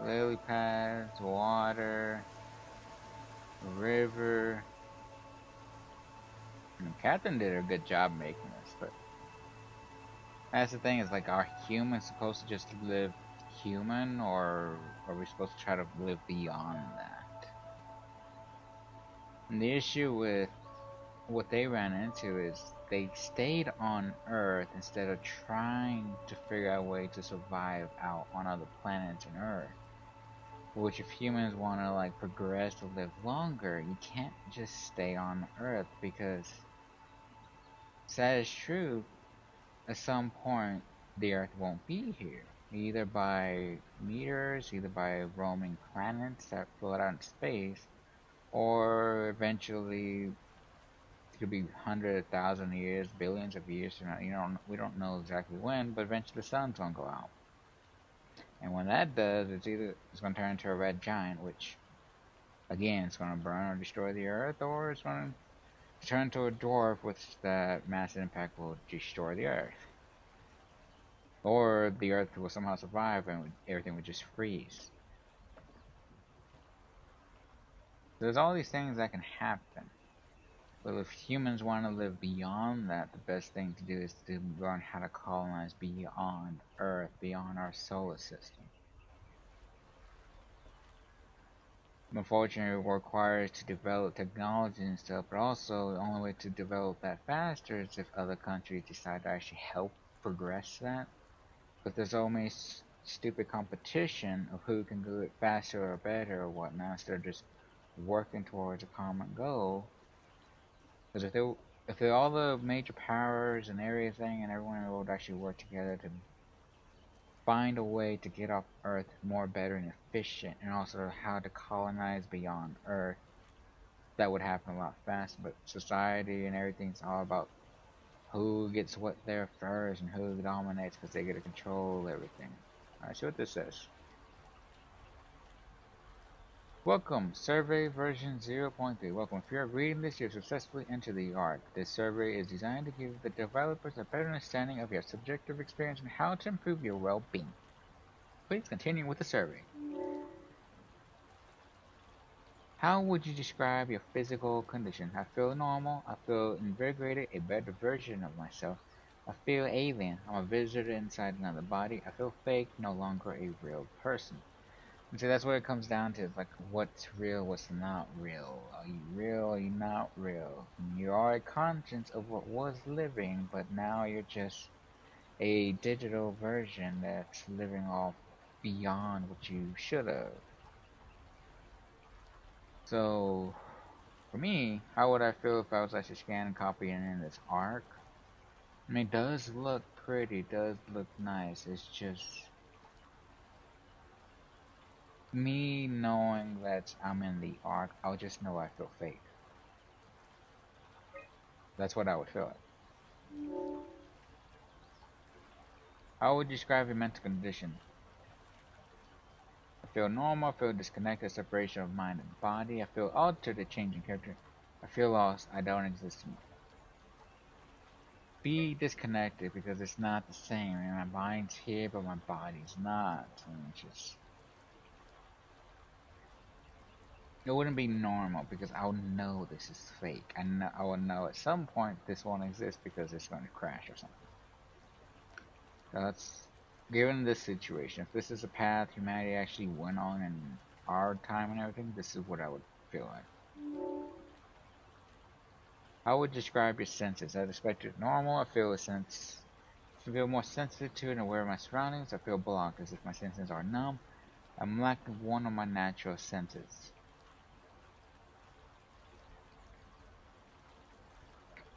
Lily pads, water, river. And Catherine did a good job making this, but that's the thing, is like, are humans supposed to just live human, or are we supposed to try to live beyond that? And the issue with what they ran into is they stayed on Earth instead of trying to figure out a way to survive out on other planets and Earth. Which, if humans want to like progress to live longer, you can't just stay on Earth, because sad is true, at some point the Earth won't be here. Either by meteors, either by roaming planets that float out in space, or eventually it could be 100,000 years, billions of years from now. We don't know exactly when, but eventually the sun's gonna go out. And when that does, it's gonna turn into a red giant, which again, it's gonna burn or destroy the Earth, or it's gonna turn into a dwarf, which that massive impact will destroy the Earth. Or the Earth will somehow survive and everything would just freeze. There's all these things that can happen. But if humans want to live beyond that, the best thing to do is to learn how to colonize beyond Earth, beyond our solar system. Unfortunately, it requires to develop technology and stuff, but also the only way to develop that faster is if other countries decide to actually help progress that. But there's always stupid competition of who can do it faster or better or whatnot, instead of just working towards a common goal. Because if all the major powers and everything and everyone in the world actually work together to find a way to get off Earth more better and efficient, and also how to colonize beyond Earth, that would happen a lot faster. But society and everything's all about who gets what there first and who dominates, because they get to control everything. Alright, see what this says. Welcome, survey version 0.3. Welcome. If you're reading this, you've successfully entered the Ark. This survey is designed to give the developers a better understanding of your subjective experience and how to improve your well-being. Please continue with the survey. How would you describe your physical condition? I feel normal. I feel invigorated, a better version of myself. I feel alien. I'm a visitor inside another body. I feel fake, no longer a real person. And so that's what it comes down to, like, what's real, what's not real. Are you real, are you not real? You are a conscience of what was living, but now you're just a digital version that's living off beyond what you should have. So, for me, how would I feel if I was actually scanning, copying in this Ark? I mean, it does look pretty, it does look nice, it's just me knowing that I'm in the Ark, I'll just know I feel fake. That's what I would feel like. How would you describe your mental condition? I feel normal, I feel disconnected, separation of mind and body. I feel altered, a change in character. I feel lost, I don't exist anymore. Be disconnected, because it's not the same. I mean, my mind's here, but my body's not. And it's just... It wouldn't be normal, because I would know this is fake. I would know at some point this won't exist because it's going to crash or something. That's given this situation. If this is a path humanity actually went on in our time and everything, this is what I would feel like. I would describe your senses. I'd expect it normal. I feel more sensitive to and aware of my surroundings. I feel blocked, as if my senses are numb. I'm lacking one of my natural senses.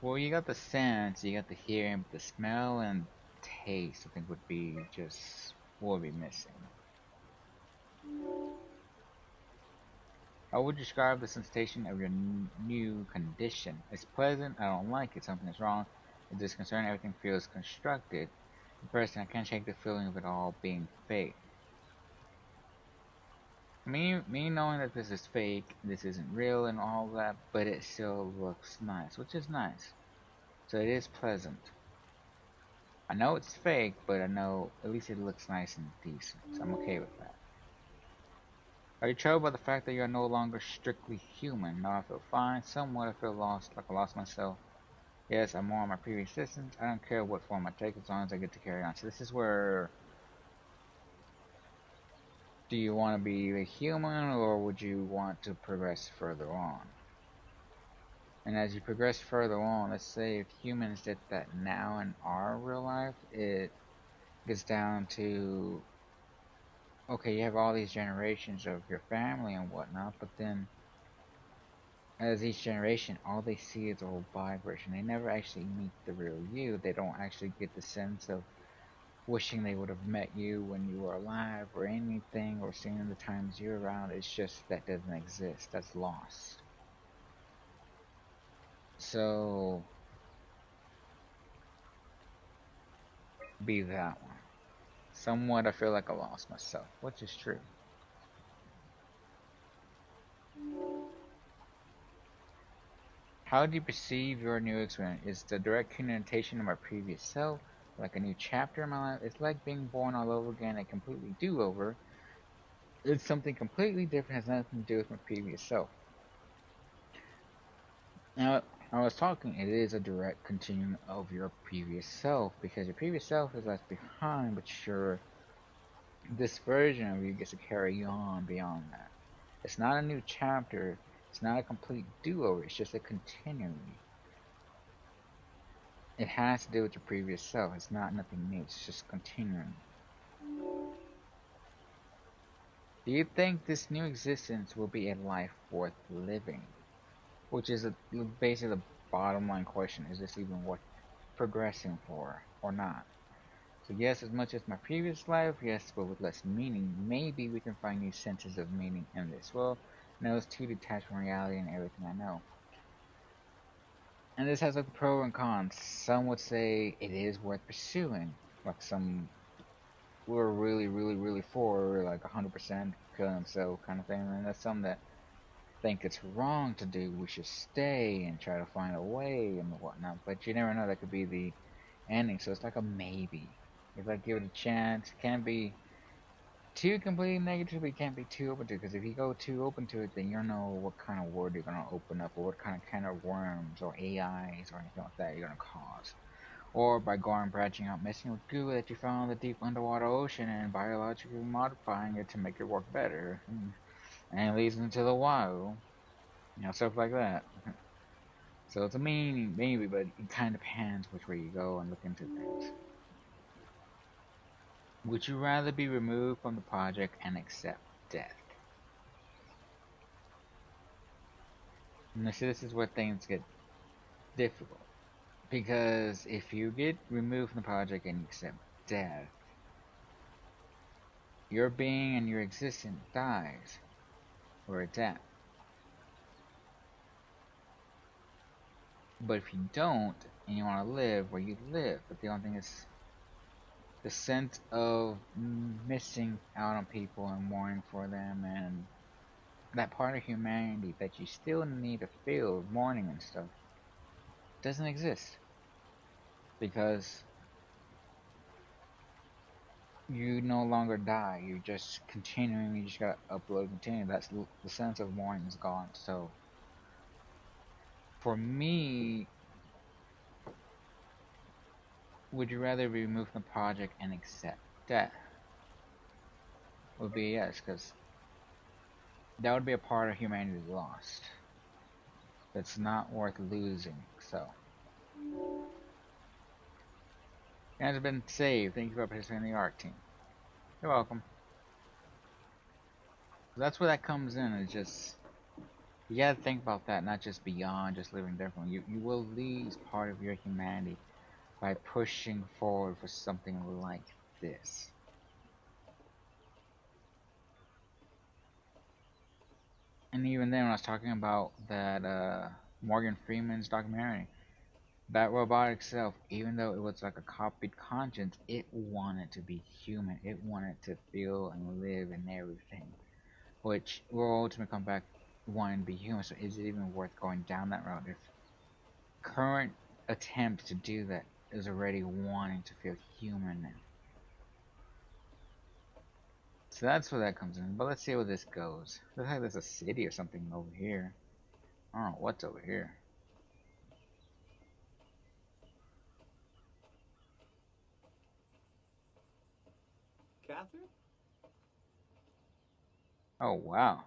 Well, you got the sense, you got the hearing, but the smell and taste, I think, would be just what would be missing. How would you describe the sensation of your new condition? It's pleasant. I don't like it. Something is wrong. It's disconcerting. Everything feels constructed. In person, I can't shake the feeling of it all being fake. Me knowing that this is fake, this isn't real and all that, but it still looks nice, which is nice. So it is pleasant. I know it's fake, but I know at least it looks nice and decent, so I'm okay with that. Are you troubled by the fact that you are no longer strictly human? No, I feel fine. Somewhat I feel lost, like I lost myself. Yes, I'm more on my previous existence. I don't care what form I take as long as I get to carry on. So this is where, do you want to be a human or would you want to progress further on? And as you progress further on, let's say if humans did that now in our real life, it gets down to, okay, you have all these generations of your family and whatnot, but then as each generation, all they see is a robotic version. They never actually meet the real you. They don't actually get the sense of wishing they would have met you when you were alive or anything, or seeing the times you're around. It's just that doesn't exist. That's lost. So, be that one. Somewhat I feel like I lost myself, which is true. How do you perceive your new experience? Is the direct continuation of my previous self, like a new chapter in my life? It's like being born all over again, a completely do-over. It's something completely different, has nothing to do with my previous self. Now, I was talking, it is a direct continuum of your previous self, because your previous self is left behind, but this version of you gets to carry on beyond that. It's not a new chapter, it's not a complete do-over, it's just a continuum. It has to do with your previous self. It's not nothing new. It's just continuing. Do you think this new existence will be a life worth living? Which is basically the bottom line question. Is this even worth progressing for or not? So yes, as much as my previous life, yes, but with less meaning. Maybe we can find new senses of meaning in this. Well, no, it's too detached from reality and everything I know. And this has like the pro and cons. Some would say it is worth pursuing. Like some we're really for like 100% killing himself kind of thing, and there's some that think it's wrong to do, we should stay and try to find a way and whatnot, but you never know, that could be the ending, so it's like a maybe. If I give it a chance, it can't be too completely negative, but it can't be too open to it, because if you go too open to it, then you don't know what kind of world you're going to open up, or what kind of worms or AIs or anything like that you're going to cause. Or by going branching out, messing with goo that you found in the deep underwater ocean and biologically modifying it to make it work better. And it leads into the wild. You know, stuff like that. So it's a meaning, maybe, but it kind of depends which way you go and look into things. Would you rather be removed from the project and accept death? And this is where things get difficult. Because if you get removed from the project and you accept death, your being and your existence dies where it's at. But if you don't, and you want to live where you live, but the only thing is the sense of missing out on people and mourning for them, and that part of humanity that you still need to feel, mourning and stuff, doesn't exist. Because you no longer die, you're just continuing, you just gotta upload and continue. That's the sense of mourning is gone. So, for me, would you rather be removed from the project and accept death? Would be yes, because that would be a part of humanity lost. That's not worth losing, so. It has been saved. Thank you for participating in the art team. You're welcome. That's where that comes in, is just, you gotta think about that, not just beyond just living differently. You will lose part of your humanity by pushing forward for something like this. And even then, when I was talking about that Morgan Freeman's documentary, that robot itself, even though it was like a copied conscience, it wanted to be human. It wanted to feel and live and everything, which will ultimately come back wanting to be human. So is it even worth going down that route if current attempt to do that is already wanting to feel human now? So that's where that comes in. But let's see where this goes. Looks like there's a city or something over here. I don't know what's over here. Catherine? Oh wow.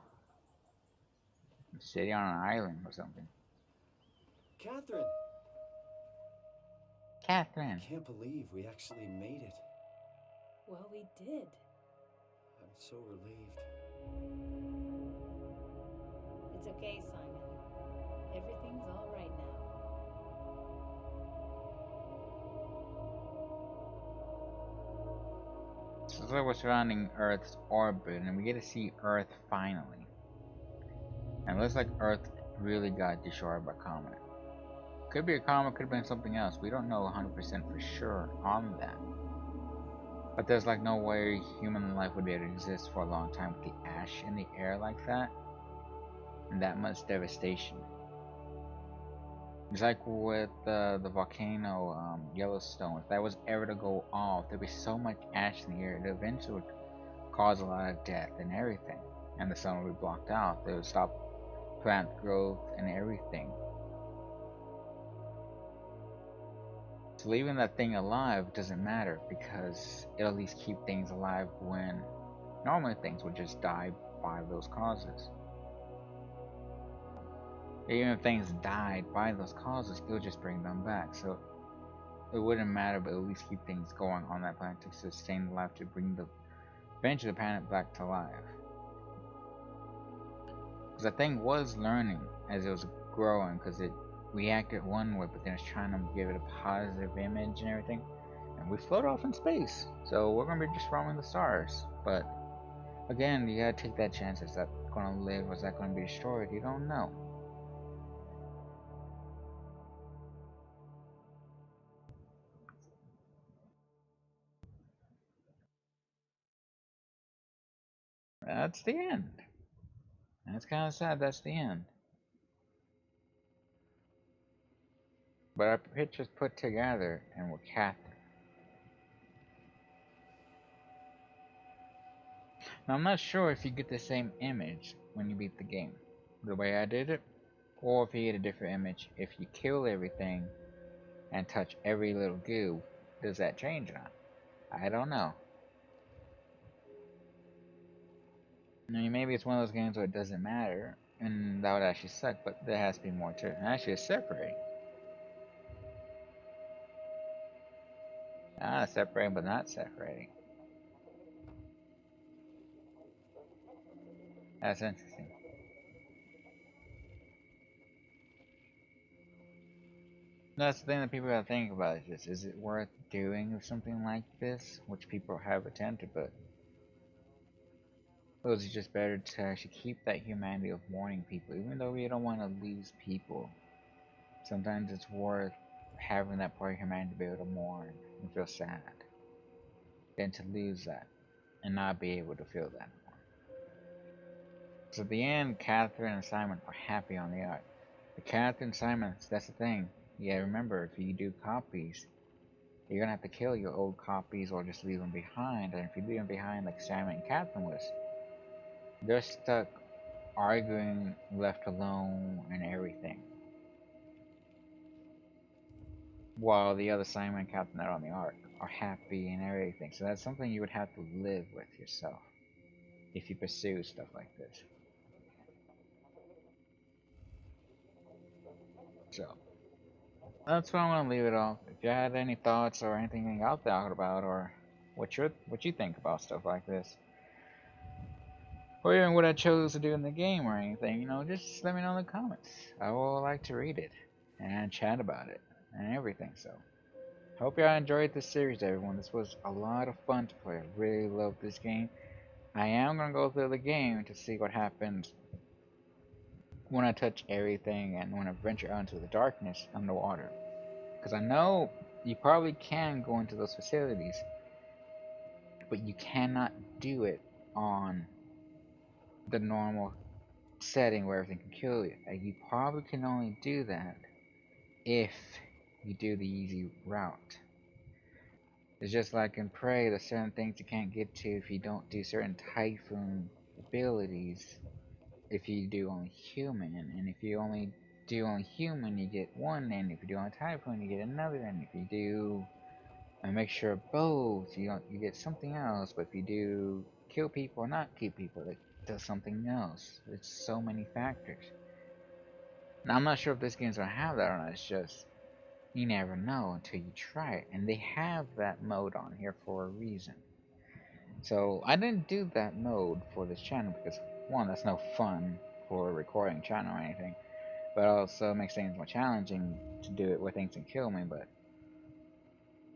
A city on an island or something. Catherine! Catherine. I can't believe we actually made it. Well, we did. I'm so relieved. It's okay, Simon. Everything's all right now. So we're surrounding Earth's orbit, and we get to see Earth finally. And it looks like Earth really got destroyed by comet. Could be a comet, could have been something else. We don't know 100% for sure on that. But there's like no way human life would be able to exist for a long time with the ash in the air like that. And that much devastation. It's like with the volcano Yellowstone. If that was ever to go off, there'd be so much ash in the air, it eventually would cause a lot of death and everything. And the sun would be blocked out. They would stop plant growth and everything. So leaving that thing alive doesn't matter because it'll at least keep things alive when normally things would just die by those causes. Even if things died by those causes, it'll just bring them back. So it wouldn't matter, but at least keep things going on that planet to sustain the life to bring the eventually the planet back to life. Because the thing was learning as it was growing, because it reacted one way, but then it's trying to give it a positive image and everything. And we float off in space, so we're gonna be just roaming the stars. But again, you gotta take that chance. Is that gonna live? Or is that gonna be destroyed? You don't know. That's the end. That's kind of sad. That's the end. But our pictures put together, and we're Catherine. Now I'm not sure if you get the same image when you beat the game, the way I did it, or if you get a different image. If you kill everything and touch every little goo, does that change or not? I don't know. I mean, maybe it's one of those games where it doesn't matter, and that would actually suck, but there has to be more to it. And actually, it's separating. Ah, separating, but not separating. That's interesting. That's the thing that people gotta think about is just, is it worth doing something like this? Which people have attempted, but it was just better to actually keep that humanity of warning people, even though we don't want to lose people. Sometimes it's worth having that part of humanity to be able to mourn and feel sad than to lose that and not be able to feel that anymore. So at the end, Catherine and Simon are happy on the yacht. But Catherine and Simon, that's the thing. Yeah, remember, if you do copies, you're gonna have to kill your old copies or just leave them behind. And if you leave them behind, like Simon and Catherine was, they're stuck arguing, left alone, and everything. While the other Simon and Captain that are on the ark are happy and everything. So that's something you would have to live with yourself if you pursue stuff like this. So that's where I'm gonna leave it off. If you had any thoughts or anything you out there about, or what you think about stuff like this, or even what I chose to do in the game or anything, just let me know in the comments. I will like to read it and chat about it and everything. So hope y'all enjoyed this series, everyone. This was a lot of fun to play. I really love this game. I am gonna go through the game to see what happens want to touch everything and want to venture out into the darkness underwater. Because I know you probably can go into those facilities, but you cannot do it on the normal setting where everything can kill you. And you probably can only do that if you do the easy route. It's just like in Prey, there's certain things you can't get to if you don't do certain Typhoon abilities. If you do only human, and if you only do only human, you get one, and if you do only Typhoon, you get another, and if you do a mixture of both, you get something else. But if you do kill people or not kill people, it does something else. It's so many factors. Now I'm not sure if this game's gonna have that or not. It's just you never know until you try it, and they have that mode on here for a reason. So I didn't do that mode for this channel because one, that's no fun for a recording channel or anything, but also it makes things more challenging to do it where things can kill me. But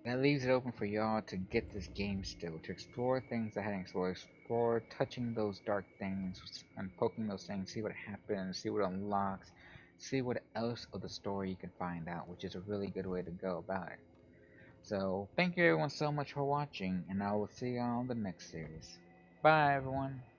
that leaves it open for y'all to get this game still, to explore things that I hadn't explored, explore touching those dark things and poking those things, see what happens, see what unlocks, see what else of the story you can find out, which is a really good way to go about it. So, thank you everyone so much for watching, and I will see you on the next series. Bye everyone!